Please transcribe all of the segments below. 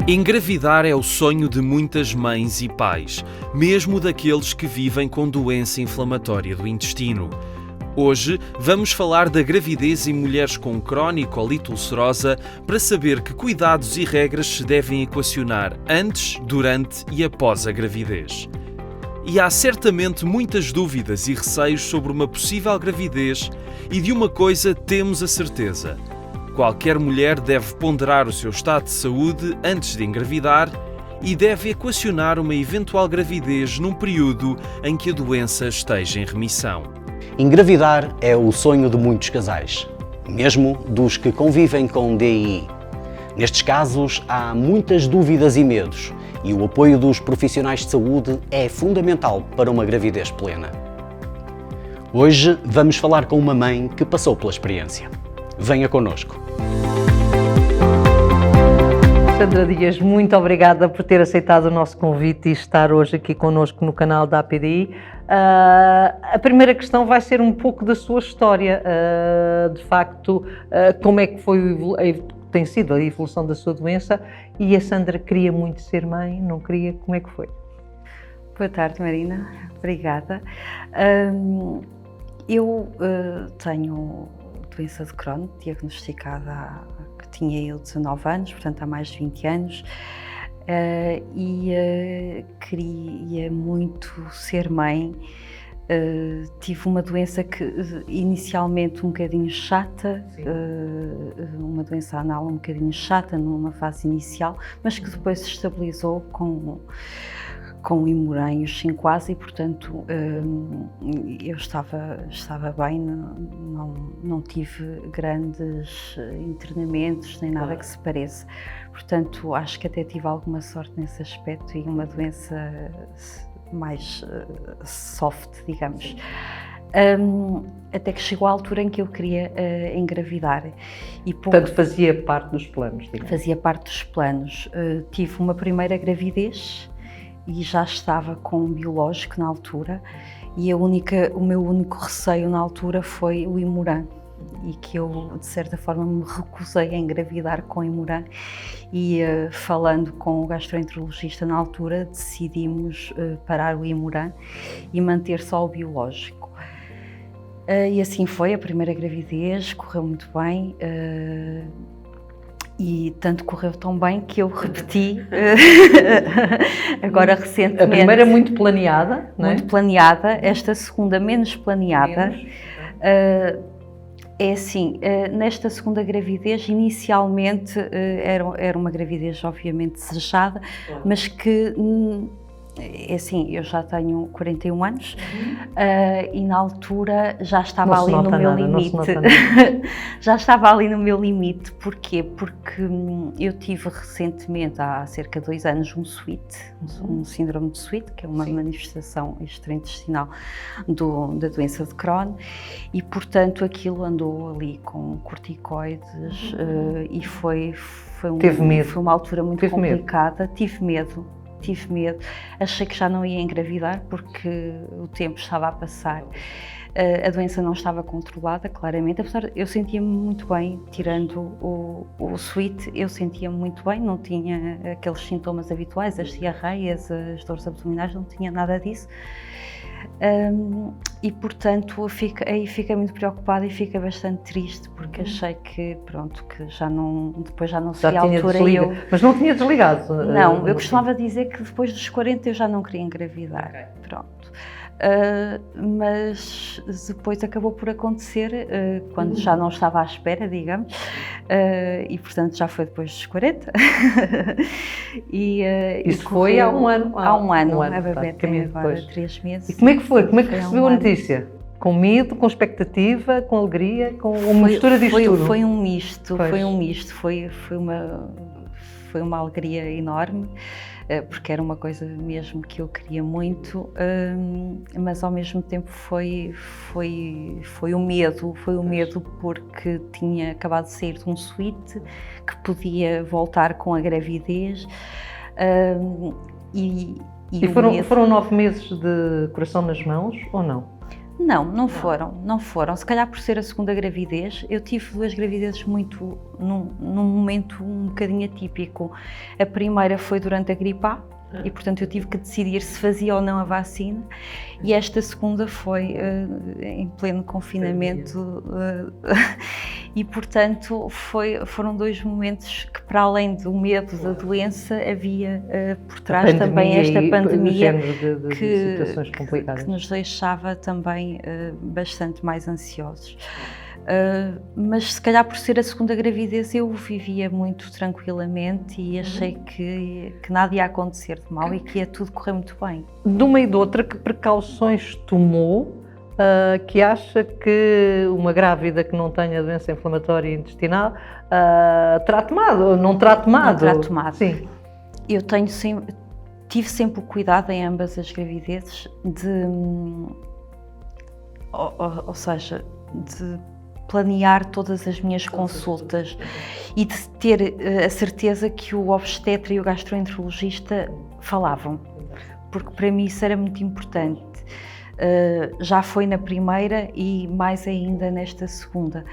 Engravidar é o sonho de muitas mães e pais, mesmo daqueles que vivem com doença inflamatória do intestino. Hoje vamos falar da gravidez em mulheres com crónico ou colite ulcerosa para saber que cuidados e regras se devem equacionar antes, durante e após a gravidez. E há certamente muitas dúvidas e receios sobre uma possível gravidez e de uma coisa temos a certeza: qualquer mulher deve ponderar o seu estado de saúde antes de engravidar e deve equacionar uma eventual gravidez num período em que a doença esteja em remissão. Engravidar é o sonho de muitos casais, mesmo dos que convivem com DI. Nestes casos, há muitas dúvidas e medos, e o apoio dos profissionais de saúde é fundamental para uma gravidez plena. Hoje vamos falar com uma mãe que passou pela experiência. Venha connosco. Sandra Dias, muito obrigada por ter aceitado o nosso convite e estar hoje aqui connosco no canal da APDI. A primeira questão vai ser um pouco da sua história, de facto, como é que tem sido a evolução da sua doença, e a Sandra queria muito ser mãe, não queria, como é que foi? Boa tarde, Marina, obrigada. Eu tenho doença de Crohn, diagnosticada que tinha eu 19 anos, portanto há mais de 20 anos, e queria muito ser mãe. Tive uma doença que inicialmente um bocadinho chata, uma doença anal um bocadinho chata numa fase inicial, mas que depois se estabilizou com o Imuran e os 5-AS e, portanto, eu estava bem, não tive grandes internamentos, nem nada que se pareça. Portanto, acho que até tive alguma sorte nesse aspecto e uma doença mais soft, digamos. Até que chegou a altura em que eu queria engravidar. Portanto, fazia parte dos planos, digamos. Fazia parte dos planos. Tive uma primeira gravidez e já estava com um biológico na altura, e o meu único receio na altura foi o Imuran, e que eu de certa forma me recusei a engravidar com o Imuran, e falando com o gastroenterologista na altura decidimos parar o Imuran e manter só o biológico. E assim foi, a primeira gravidez correu muito bem. E tanto correu tão bem que eu repeti agora recentemente. A primeira muito planeada, não é? Muito planeada, esta segunda menos planeada. É assim, nesta segunda gravidez, inicialmente era uma gravidez obviamente desejada, mas que, é assim, eu já tenho 41 anos e na altura já estava ali no meu limite. Já estava ali no meu limite. Porquê? Porque eu tive recentemente, há cerca de 2 anos, um síndrome de Sweet, que é uma manifestação extraintestinal da doença de Crohn, e portanto aquilo andou ali com corticoides e foi uma altura muito complicada. Tive medo, achei que já não ia engravidar porque o tempo estava a passar. A doença não estava controlada, claramente, apesar de eu sentia-me muito bem, tirando o Sweet, eu sentia-me muito bem, não tinha aqueles sintomas habituais, as diarreias, as dores abdominais, não tinha nada disso. E portanto aí fiquei muito preocupada e fiquei bastante triste porque achei que pronto, que depois já não seria a altura. Mas não tinha desligado? Não, eu costumava dizer que depois dos 40 eu já não queria engravidar. Okay. Pronto. Mas depois acabou por acontecer quando já não estava à espera, digamos, e portanto já foi depois dos 40. Isso foi há um ano? Há um ano, a bebê tem agora 3 meses. E como é que foi? Como é que recebeu a notícia? Com medo, com expectativa, com alegria, com uma mistura disto tudo? Foi um misto, foi uma alegria enorme, porque era uma coisa mesmo que eu queria muito, mas ao mesmo tempo foi o medo porque tinha acabado de sair de um Sweet, que podia voltar com a gravidez, e foram 9 meses de coração nas mãos ou não? Não foram. Se calhar por ser a segunda gravidez, eu tive 2 gravidezes muito, num momento um bocadinho atípico. A primeira foi durante a gripe A, e portanto eu tive que decidir se fazia ou não a vacina, e esta segunda foi em pleno confinamento, e portanto foram 2 momentos que, para além do medo da doença, havia por trás também esta pandemia de situações complicadas. que nos deixava também bastante mais ansiosos. Mas se calhar por ser a segunda gravidez eu vivia muito tranquilamente e achei que nada ia acontecer de mal e que ia tudo correr muito bem. De uma e de outra, que precauções tomou que acha que uma grávida que não tenha doença inflamatória intestinal terá tomado ou não terá tomado? Não terá tomado. Sim. Eu tive sempre o cuidado em ambas as gravidezes ou seja, de planear todas as minhas consultas e de ter a certeza que o obstetra e o gastroenterologista falavam, porque para mim isso era muito importante. Já foi na primeira e mais ainda nesta segunda.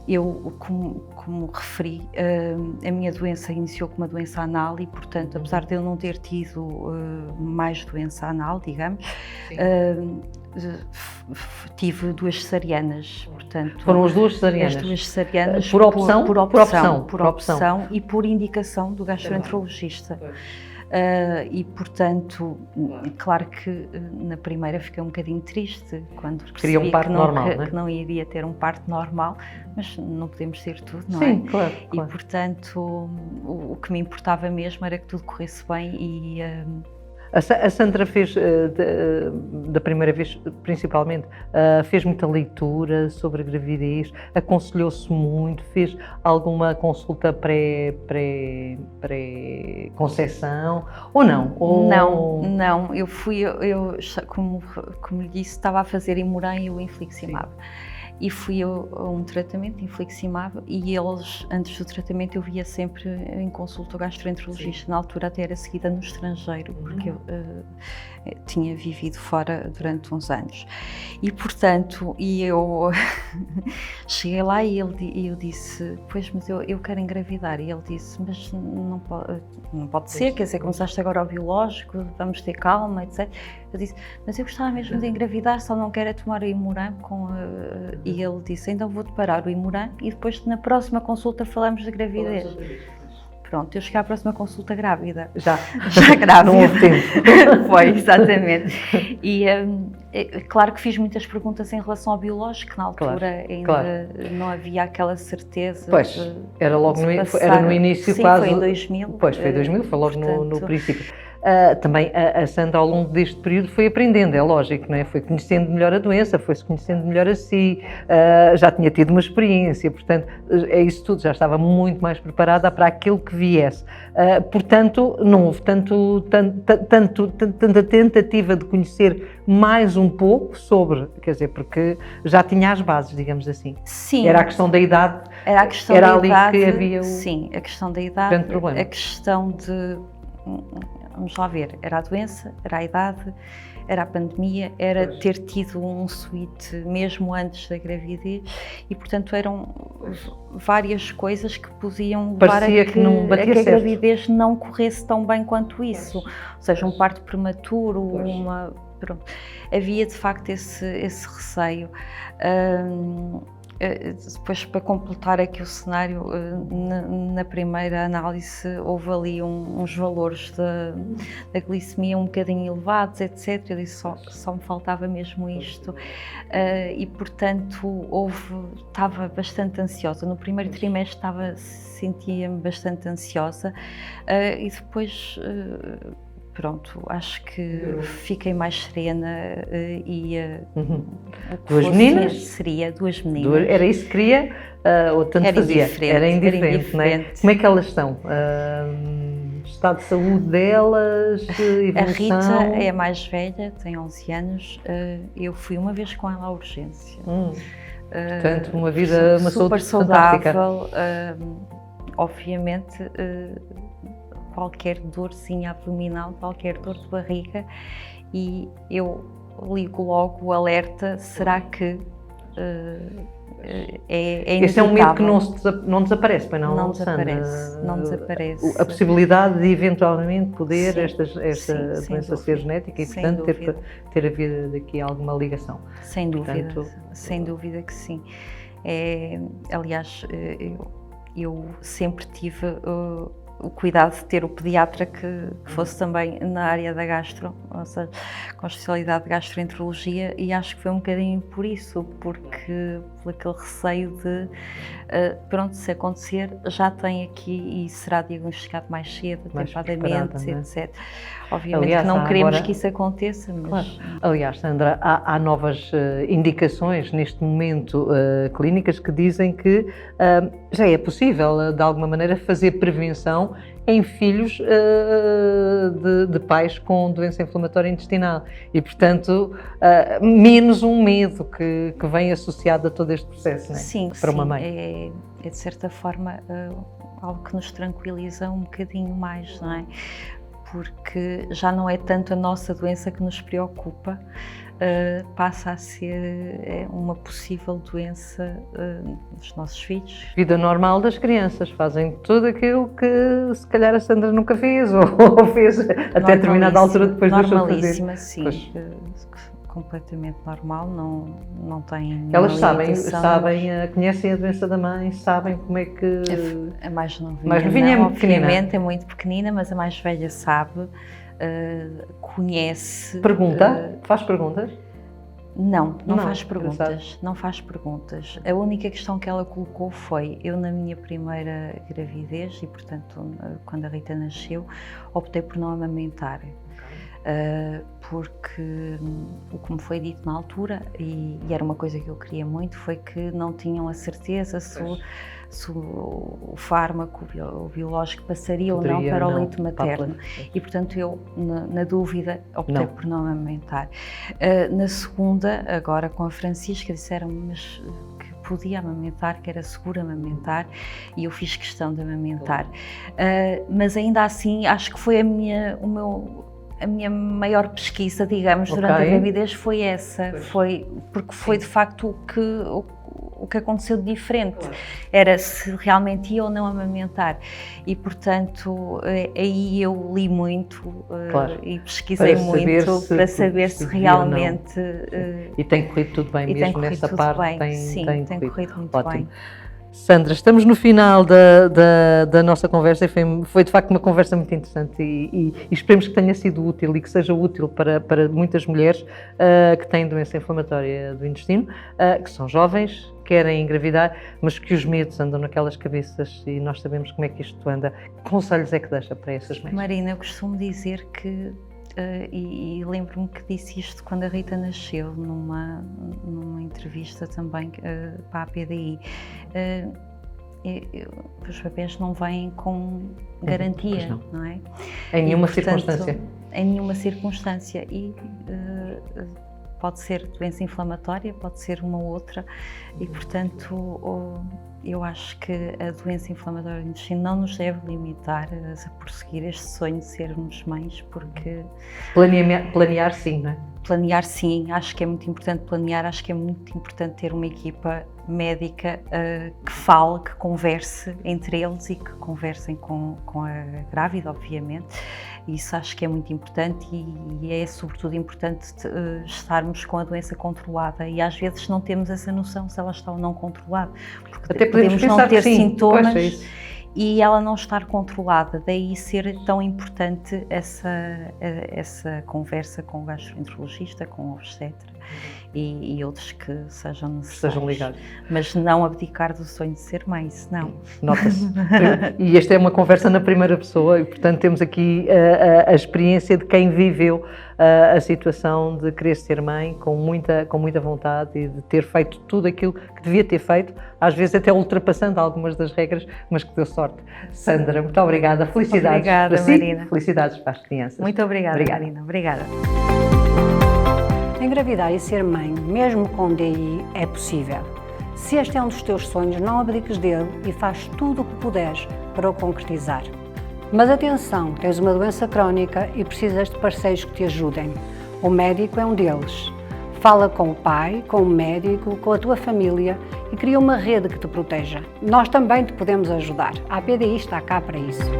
Eu, como referi, a minha doença iniciou com uma doença anal e, portanto, apesar de eu não ter tido mais doença anal, digamos, tive 2 cesarianas, portanto... Foram as 2 cesarianas? As 2 cesarianas por opção? Por opção e por indicação do gastroenterologista. E portanto, claro que na primeira fiquei um bocadinho triste quando percebi que não iria ter um parto normal, mas não podemos ter tudo, não é? Sim, claro. E portanto, o que me importava mesmo era que tudo corresse bem e... A Sandra fez, da primeira vez principalmente, fez muita leitura sobre a gravidez, aconselhou-se muito, fez alguma consulta pré-conceição ou não? Não, eu como lhe disse, estava a fazer Imuran e o Infliximab. E fui a um tratamento de Infliximab e eles, antes do tratamento, eu via sempre em consulta o gastroenterologista. Na altura até era seguida no estrangeiro, porque eu tinha vivido fora durante uns anos. E portanto, eu cheguei lá e eu disse, pois, mas eu quero engravidar. E ele disse, mas não pode ser, quer dizer, começaste agora ao biológico, vamos ter calma, etc. Eu disse, mas eu gostava mesmo de engravidar, só não quero tomar o Imuran E ele disse, então vou-te parar o Imuran e depois na próxima consulta falamos de gravidez. Pronto, eu cheguei à próxima consulta grávida. Já grávida. Não houve tempo. Foi, exatamente. E claro que fiz muitas perguntas em relação ao biológico, que na altura ainda não havia aquela certeza. Pois, era logo no início. Sim, quase. Foi em 2000. Pois, foi em 2000, foi logo no princípio. Também a Sandra, ao longo deste período, foi aprendendo, é lógico, não é? Foi conhecendo melhor a doença, foi-se conhecendo melhor a si, já tinha tido uma experiência, portanto, é isso tudo, já estava muito mais preparada para aquilo que viesse. Portanto, não houve tanta tentativa de conhecer mais um pouco sobre, quer dizer, porque já tinha as bases, digamos assim. Sim. Era a questão da idade. Era a questão da ali idade, que havia sim, a questão da idade, grande problema. A questão de... Vamos lá ver, era a doença, era a idade, era a pandemia, era ter tido um suíte mesmo antes da gravidez e, portanto, eram várias coisas que podiam levar a que a gravidez não corresse tão bem quanto isso. Ou seja, um parto prematuro, pronto. Havia, de facto, esse receio. Depois, para completar aqui o cenário, na primeira análise houve ali uns valores da glicemia um bocadinho elevados, etc. Eu disse só me faltava mesmo isto e, portanto, estava bastante ansiosa. No primeiro trimestre sentia-me bastante ansiosa e depois... Pronto, acho que fiquei mais serena e duas meninas? Seria 2 meninas. Era isso que queria ou tanto era fazia? Era indiferente, não é? Como é que elas estão? Estado de saúde delas, evolução? A Rita é a mais velha, tem 11 anos, eu fui uma vez com ela à urgência. Portanto, uma vida, uma super saúde saudável, obviamente. Qualquer dorzinha abdominal, qualquer dor de barriga e eu ligo logo o alerta, será que é inevitável? Este é um medo que não desaparece, pois não? Não desaparece, não desaparece. A possibilidade de eventualmente poder Sim, esta sim, doença ser genética e, portanto, ter havido daqui alguma ligação. Sem dúvida, Portanto, sem dúvida que sim. Aliás, eu sempre tive o cuidado de ter o pediatra que fosse também na área da gastro, ou seja, com especialidade de gastroenterologia, e acho que foi um bocadinho por isso, porque por aquele receio de, pronto, se acontecer, já tem aqui e será diagnosticado mais cedo, atempadamente, etc. Obviamente, aliás, que não queremos agora que isso aconteça, mas... Claro. Aliás, Sandra, há novas indicações neste momento clínicas que dizem que já é possível, de alguma maneira, fazer prevenção em filhos de pais com doença inflamatória intestinal e, portanto, menos um medo que vem associado a todo este processo, não é? Sim, para sim, uma mãe. É de certa forma algo que nos tranquiliza um bocadinho mais, não é? Porque já não é tanto a nossa doença que nos preocupa, passa a ser uma possível doença dos nossos filhos. Vida normal das crianças, fazem tudo aquilo que se calhar a Sandra nunca fez ou fez até determinada altura depois deixou de fazer. Normalíssima, sim. Completamente normal, não tem nenhuma Elas limitação. sabem, conhecem a doença da mãe, sabem como é que... A mais novinha, mais novinha não, é muito pequenina. Obviamente é muito pequenina, mas a mais velha sabe, conhece... Pergunta? Faz perguntas? Não faz perguntas, não faz perguntas. A única questão que ela colocou foi, eu na minha primeira gravidez e, portanto, quando a Rita nasceu, optei por não amamentar. Porque o que me foi dito na altura, e era uma coisa que eu queria muito, foi que não tinham a certeza se o fármaco o biológico passaria ou não para o leite materno. E, portanto, eu, na dúvida, optei por não amamentar. Na segunda, agora com a Francisca, disseram-me que podia amamentar, que era seguro amamentar, e eu fiz questão de amamentar. Mas ainda assim, acho que foi a minha maior pesquisa, digamos, durante a gravidez foi essa, porque foi de facto o que aconteceu de diferente, era se realmente ia ou não amamentar, e portanto aí eu li muito e pesquisei muito para saber se realmente... E tem corrido tudo bem mesmo nessa parte? Tem corrido muito bem. Sandra, estamos no final da nossa conversa e foi de facto uma conversa muito interessante e esperemos que tenha sido útil e que seja útil para muitas mulheres que têm doença inflamatória do intestino, que são jovens, querem engravidar, mas que os medos andam naquelas cabeças e nós sabemos como é que isto anda. Que conselhos é que deixa para essas mães? Marina, eu costumo dizer que, e lembro-me que disse isto quando a Rita nasceu, numa entrevista também para a PDI, os bebês não vêm com garantia, não é? Em nenhuma circunstância. Em nenhuma circunstância. E pode ser doença inflamatória, pode ser uma outra, e portanto eu acho que a doença inflamatória do intestino não nos deve limitar a prosseguir este sonho de sermos mães, porque... Planear sim, não é? Planear sim, acho que é muito importante planear, acho que é muito importante ter uma equipa médica que fale, que converse entre eles e que conversem com a grávida, obviamente. Isso acho que é muito importante e é sobretudo importante estarmos com a doença controlada, e às vezes não temos essa noção se ela está ou não controlada, porque até podemos não ter sim, sintomas e ela não estar controlada, daí ser tão importante essa conversa com o gastroenterologista, com o obstetra e outros que sejam necessários. Sejam ligados. Mas não abdicar do sonho de ser mãe, senão... Nota-se. E esta é uma conversa na primeira pessoa e, portanto, temos aqui a experiência de quem viveu a situação de querer ser mãe com muita vontade e de ter feito tudo aquilo que devia ter feito, às vezes até ultrapassando algumas das regras, mas que deu sorte. Sandra, muito obrigada. Felicidades. Obrigada, para si, Marina. Felicidades para as crianças. Muito obrigada, Marina. Obrigada. Engravidar e ser mãe, mesmo com DI, é possível. Se este é um dos teus sonhos, não abdiques dele e faz tudo o que puderes para o concretizar. Mas atenção, tens uma doença crónica e precisas de parceiros que te ajudem. O médico é um deles. Fala com o pai, com o médico, com a tua família e cria uma rede que te proteja. Nós também te podemos ajudar. A APDI está cá para isso.